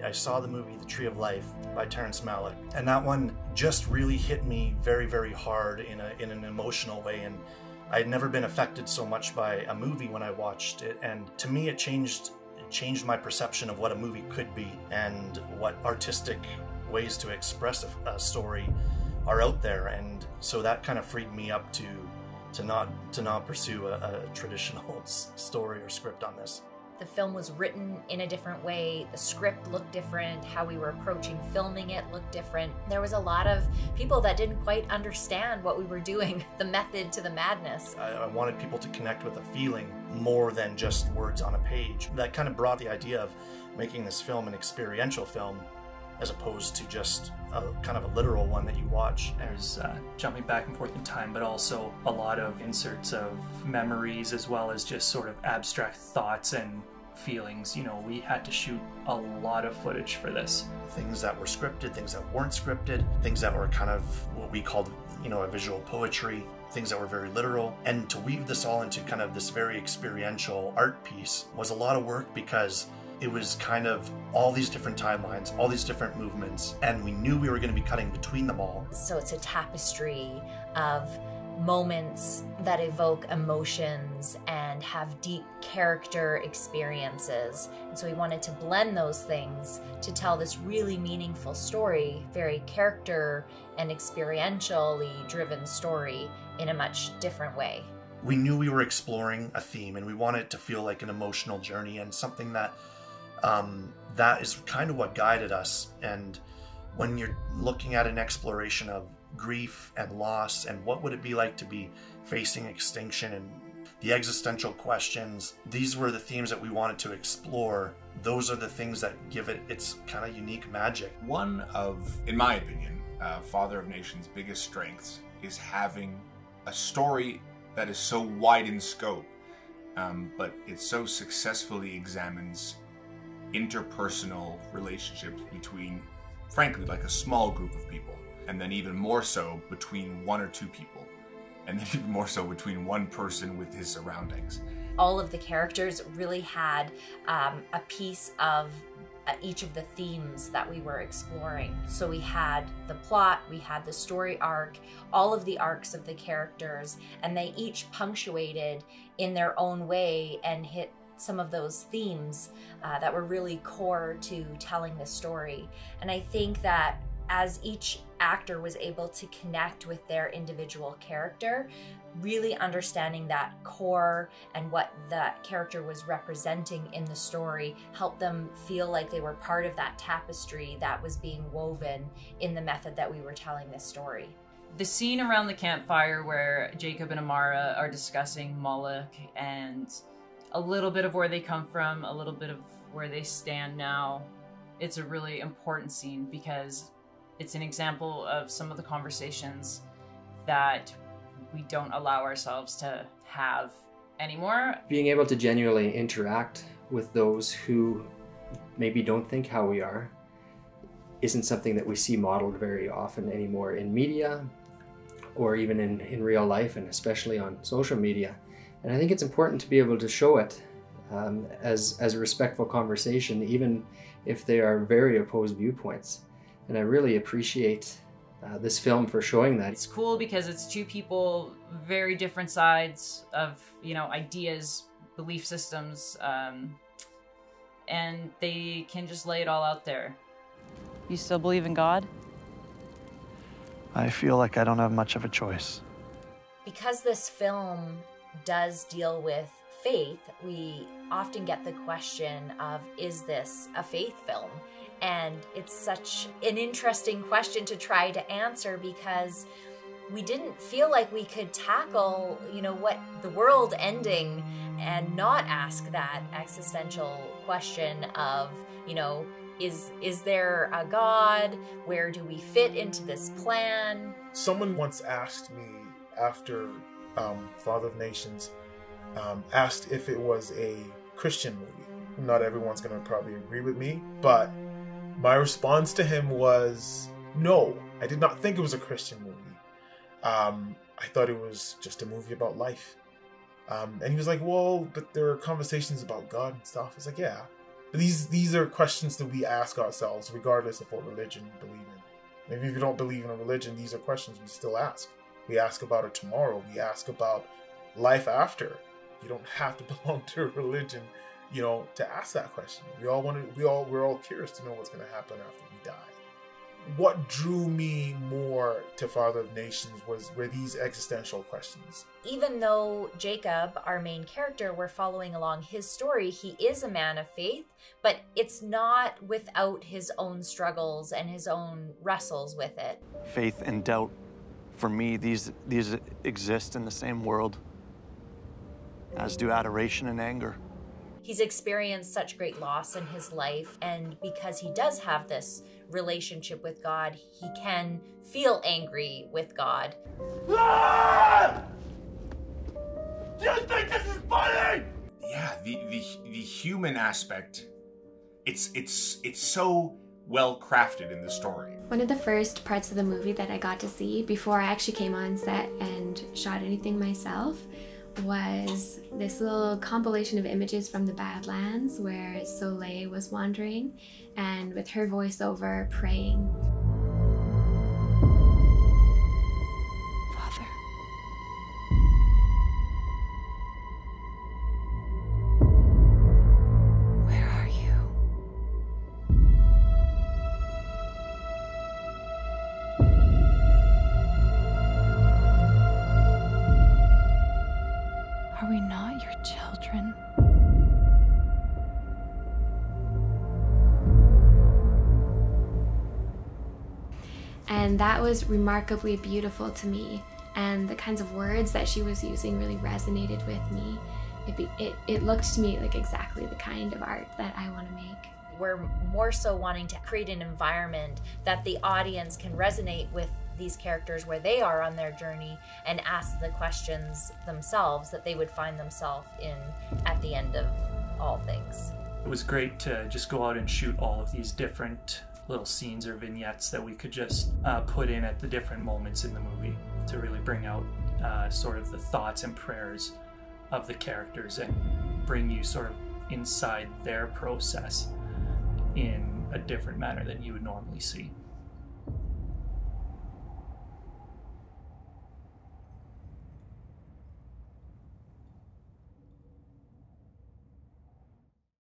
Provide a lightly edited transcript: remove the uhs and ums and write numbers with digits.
I saw the movie The Tree of Life by Terrence Malick, and that one just really hit me very, very hard in an emotional way. And I had never been affected so much by a movie when I watched it, and to me it changed my perception of what a movie could be and what artistic ways to express a story are out there. And so that kind of freed me up to not pursue a traditional story or script on this. The film was written in a different way, the script looked different, how we were approaching filming it looked different. There was a lot of people that didn't quite understand what we were doing, the method to the madness. I wanted people to connect with a feeling more than just words on a page. That kind of brought the idea of making this film an experiential film as opposed to just a kind of a literal one that you watch. There's jumping back and forth in time, but also a lot of inserts of memories as well as just sort of abstract thoughts and feelings. You know, we had to shoot a lot of footage for this. Things that were scripted, things that weren't scripted, things that were kind of what we called, you know, a visual poetry, things that were very literal. And to weave this all into kind of this very experiential art piece was a lot of work, because it was kind of all these different timelines, all these different movements, and we knew we were going to be cutting between them all. So it's a tapestry of moments that evoke emotions and have deep character experiences. And so we wanted to blend those things to tell this really meaningful story, very character and experientially driven story in a much different way. We knew we were exploring a theme, and we wanted it to feel like an emotional journey and something that that is kind of what guided us. And when you're looking at an exploration of grief and loss and what would it be like to be facing extinction and the existential questions, these were the themes that we wanted to explore. Those are the things that give it its kind of unique magic. One of, in my opinion, Father of Nations' biggest strengths is having a story that is so wide in scope, but it so successfully examines interpersonal relationships between, frankly, like a small group of people, and then even more so between one or two people, and then even more so between one person with his surroundings. All of the characters really had a piece of each of the themes that we were exploring. So we had the plot, we had the story arc, all of the arcs of the characters, and they each punctuated in their own way and hit some of those themes that were really core to telling the story. And I think that as each actor was able to connect with their individual character, really understanding that core and what that character was representing in the story helped them feel like they were part of that tapestry that was being woven in the method that we were telling this story. The scene around the campfire where Jacob and Amara are discussing Moloch and a little bit of where they come from, a little bit of where they stand now, it's a really important scene because it's an example of some of the conversations that we don't allow ourselves to have anymore. Being able to genuinely interact with those who maybe don't think how we are isn't something that we see modeled very often anymore in media or even in real life, and especially on social media. And I think it's important to be able to show it as a respectful conversation, even if they are very opposed viewpoints. And I really appreciate this film for showing that. It's cool because it's two people, very different sides of, you know, ideas, belief systems, and they can just lay it all out there. You still believe in God? I feel like I don't have much of a choice. Because this film does deal with faith, we often get the question of, is this a faith film? And it's such an interesting question to try to answer because we didn't feel like we could tackle, you know, what the world ending and not ask that existential question of, you know, is there a God? Where do we fit into this plan? Someone once asked me after Father of Nations, asked if it was a Christian movie. Not everyone's going to probably agree with me, but my response to him was, no, I did not think it was a Christian movie. I thought it was just a movie about life. And he was like, well, but there are conversations about God and stuff. I was like, yeah, But these are questions that we ask ourselves, regardless of what religion we believe in. Maybe if you don't believe in a religion, these are questions we still ask. We ask about a tomorrow. We ask about life after. You don't have to belong to a religion, to ask that question. We're all curious to know what's going to happen after we die. What drew me more to Father of Nations were these existential questions. Even though Jacob, our main character, we're following along his story, he is a man of faith, but it's not without his own struggles and his own wrestles with it. Faith and doubt, for me, these exist in the same world, as do adoration and anger. He's experienced such great loss in his life, and because he does have this relationship with God, he can feel angry with God. Ah! Do you think this is funny? Yeah, the human aspect, it's so well crafted in the story. One of the first parts of the movie that I got to see before I actually came on set and shot anything myself was this little compilation of images from the Badlands where Soleil was wandering and with her voiceover praying. Father. Where are you? Are we not your children? And that was remarkably beautiful to me. And the kinds of words that she was using really resonated with me. It looked to me like exactly the kind of art that I want to make. We're more so wanting to create an environment that the audience can resonate with these characters where they are on their journey and ask the questions themselves that they would find themselves in at the end of all things. It was great to just go out and shoot all of these different little scenes or vignettes that we could just put in at the different moments in the movie to really bring out sort of the thoughts and prayers of the characters and bring you sort of inside their process in a different manner than you would normally see.